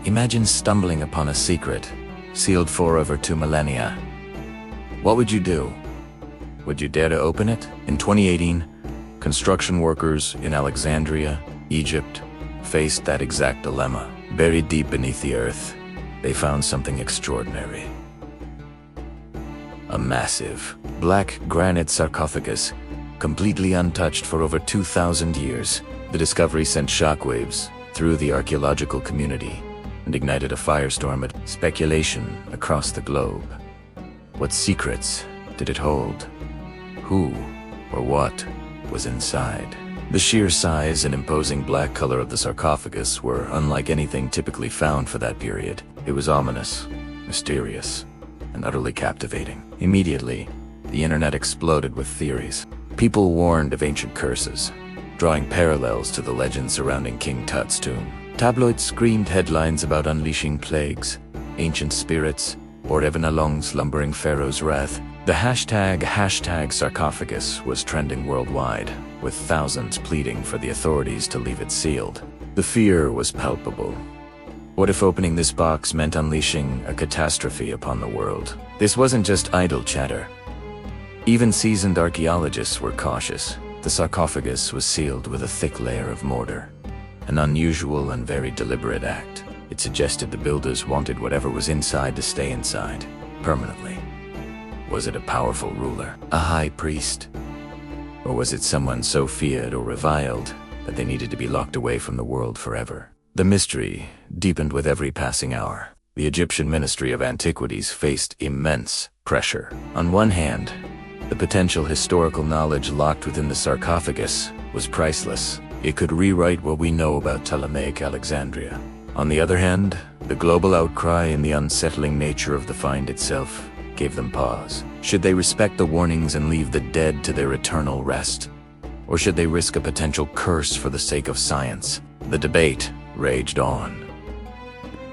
Imagine stumbling upon a secret, sealed for over 2 millennia. What would you do? Would you dare to open it? In 2018, construction workers in Alexandria, Egypt, faced that exact dilemma. Buried deep beneath the earth, they found something extraordinary. A massive, black granite sarcophagus, completely untouched for over 2,000 years. The discovery sent shockwaves through the archaeological community and ignited a firestorm of speculation across the globe. What secrets did it hold? Who or what was inside? The sheer size and imposing black color of the sarcophagus were unlike anything typically found for that period. It was ominous, mysterious, and utterly captivating. Immediately, the internet exploded with theories. People warned of ancient curses, drawing parallels to the legend surrounding King Tut's tomb. Tabloids screamed headlines about unleashing plagues, ancient spirits, or even a long-slumbering pharaoh's wrath. The hashtag sarcophagus was trending worldwide, with thousands pleading for the authorities to leave it sealed. The fear was palpable. What if opening this box meant unleashing a catastrophe upon the world? This wasn't just idle chatter. Even seasoned archaeologists were cautious. The sarcophagus was sealed with a thick layer of mortar, an unusual and very deliberate act. It suggested the builders wanted whatever was inside to stay inside, permanently. Was it a powerful ruler, a high priest? Or was it someone so feared or reviled that they needed to be locked away from the world forever? The mystery deepened with every passing hour. The Egyptian Ministry of Antiquities faced immense pressure. On one hand, the potential historical knowledge locked within the sarcophagus was priceless. It could rewrite what we know about Ptolemaic Alexandria. On the other hand, the global outcry and the unsettling nature of the find itself gave them pause. Should they respect the warnings and leave the dead to their eternal rest? Or should they risk a potential curse for the sake of science? The debate raged on.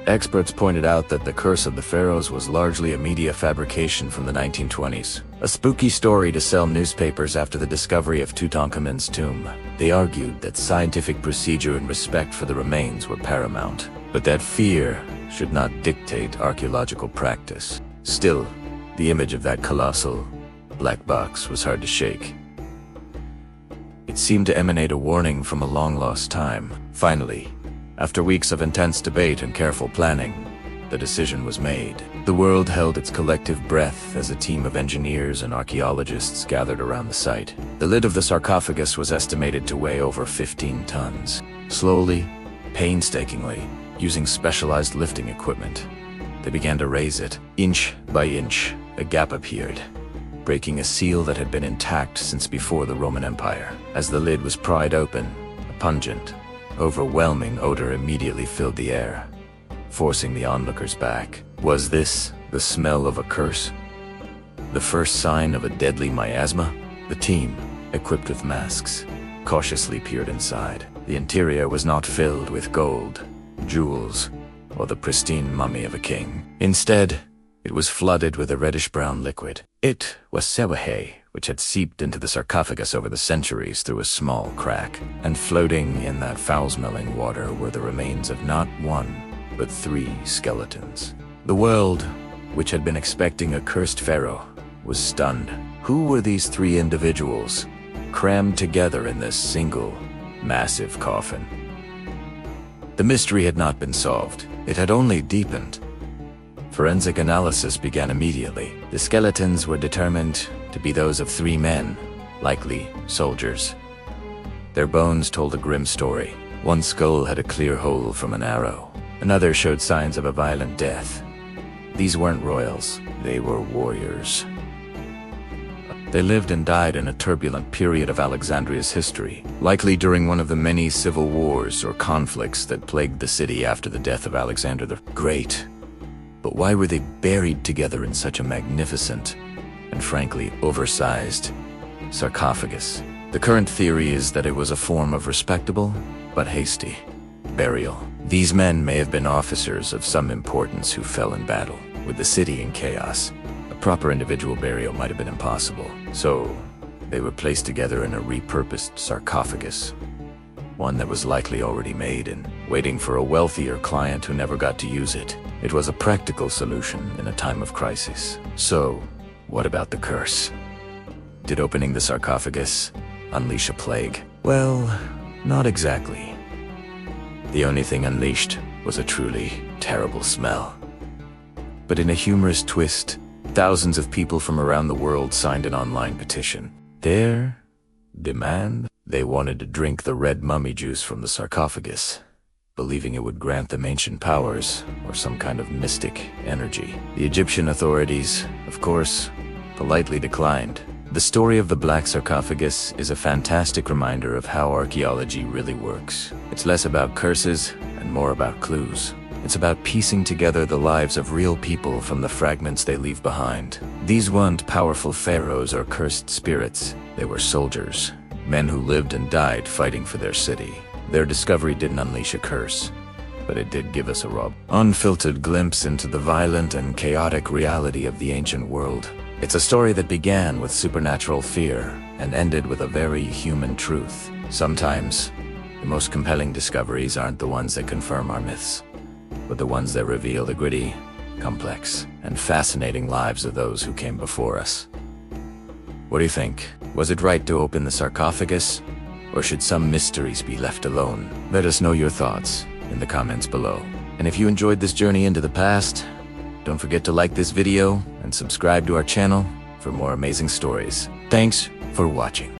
Experts pointed out that the curse of the pharaohs was largely a media fabrication from the 1920s, a spooky story to sell newspapers after the discovery of Tutankhamun's tomb. They argued that scientific procedure and respect for the remains were paramount, but that fear should not dictate archaeological practice. Still, the image of that colossal black box was hard to shake. It seemed to emanate a warning from a long-lost time. Finally, after weeks of intense debate and careful planning, the decision was made. The world held its collective breath as a team of engineers and archaeologists gathered around the site. The lid of the sarcophagus was estimated to weigh over 15 tons. Slowly, painstakingly, using specialized lifting equipment, they began to raise it. Inch by inch, a gap appeared, breaking a seal that had been intact since before the Roman Empire. As the lid was pried open, a pungent, overwhelming odor immediately filled the air, forcing the onlookers back. Was this the smell of a curse? The first sign of a deadly miasma? The team, equipped with masks, cautiously peered inside. The interior was not filled with gold, jewels, or the pristine mummy of a king. Instead, it was flooded with a reddish-brown liquid. It was sewahe, which had seeped into the sarcophagus over the centuries through a small crack. And floating in that foul-smelling water were the remains of not one, but 3 skeletons. The world, which had been expecting a cursed pharaoh, was stunned. Who were these 3 individuals, crammed together in this single, massive coffin? The mystery had not been solved. It had only deepened. Forensic analysis began immediately. The skeletons were determined to be those of 3 men, likely soldiers. Their bones told a grim story. One skull had a clear hole from an arrow. Another showed signs of a violent death. These weren't royals, they were warriors. They lived and died in a turbulent period of Alexandria's history, likely during one of the many civil wars or conflicts that plagued the city after the death of Alexander the Great. But why were they buried together in such a magnificent and frankly oversized sarcophagus? The current theory is that it was a form of respectable but hasty burial. These men may have been officers of some importance who fell in battle. With the city in chaos, a proper individual burial might have been impossible. So, they were placed together in a repurposed sarcophagus, one that was likely already made and waiting for a wealthier client who never got to use it. It was a practical solution in a time of crisis. So, what about the curse? Did opening the sarcophagus unleash a plague? Well, not exactly. The only thing unleashed was a truly terrible smell. But in a humorous twist, thousands of people from around the world signed an online petition. Their demand? They wanted to drink the red mummy juice from the sarcophagus, believing it would grant them ancient powers or some kind of mystic energy. The Egyptian authorities, of course, politely declined. The story of the Black Sarcophagus is a fantastic reminder of how archaeology really works. It's less about curses and more about clues. It's about piecing together the lives of real people from the fragments they leave behind. These weren't powerful pharaohs or cursed spirits. They were soldiers, men who lived and died fighting for their city. Their discovery didn't unleash a curse, but it did give us a raw, unfiltered glimpse into the violent and chaotic reality of the ancient world. It's a story that began with supernatural fear and ended with a very human truth. Sometimes, the most compelling discoveries aren't the ones that confirm our myths, but the ones that reveal the gritty, complex, and fascinating lives of those who came before us. What do you think? Was it right to open the sarcophagus? Or should some mysteries be left alone? Let us know your thoughts in the comments below. And if you enjoyed this journey into the past, don't forget to like this video and subscribe to our channel for more amazing stories. Thanks for watching.